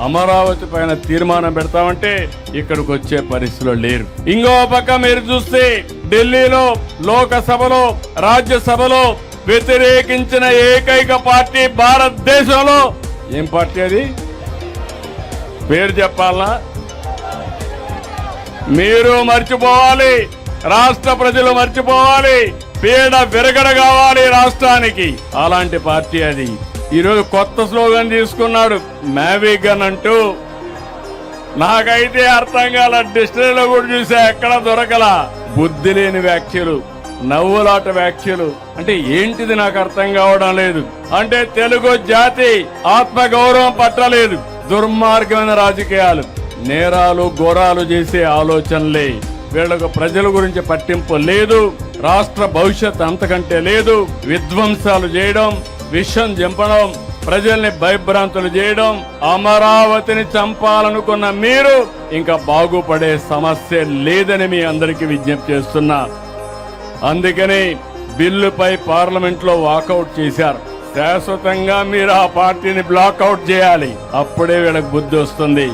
అమరావతి పైన తీర్మానం పెడతామంటే ఇక్కడికి వచ్చే పరిస్థితిలో లేరు. ఇంకో పక్క మీరు చూస్తే ఢిల్లీలో లోకసభలో రాజ్యసభలో వ్యతిరేకించిన ఏకైక పార్టీ భారతదేశంలో ఏం పార్టీ అది? పేరు చెప్పాలనా? మీరు మర్చిపోవాలి, రాష్ట్ర ప్రజలు మర్చిపోవాలి, పీడ విరగడ కావాలి రాష్ట్రానికి. అలాంటి పార్టీ అది. ఈరోజు కొత్త స్లోగన్ తీసుకున్నాడు, మ్యావిగన్ అంటూ. నాకైతే అర్థం కాల, డిక్షనరీలో కూడా చూసా, ఎక్కడ దొరకల. బుద్ధి లేని వ్యాఖ్యలు, నవ్వులాట వ్యాఖ్యలు అంటే ఏంటిది నాకు అర్థం కావడం లేదు. అంటే తెలుగు జాతి ఆత్మగౌరవం పట్టలేదు. దుర్మార్గమైన రాజకీయాలు, నేరాలు ఘోరాలు చేసే ఆలోచనలే. వీళ్ళకు ప్రజల గురించి పట్టింపు లేదు, రాష్ట్ర భవిష్యత్ అంతకంటే లేదు. విధ్వంసాలు చేయడం, విషం చంపడం, ప్రజల్ని భయభ్రాంతులు చేయడం. అమరావతిని చంపాలనుకున్న మీరు ఇంకా బాగుపడే సమస్య లేదని మీ అందరికీ విజ్ఞప్తి చేస్తున్నా. అందుకని బిల్లుపై పార్లమెంట్ లో వాకౌట్ చేశారు. శాశ్వతంగా మీరు ఆ పార్టీని బ్లాక్అవుట్ చేయాలి. అప్పుడే వీళ్ళకి బుద్ధి వస్తుంది.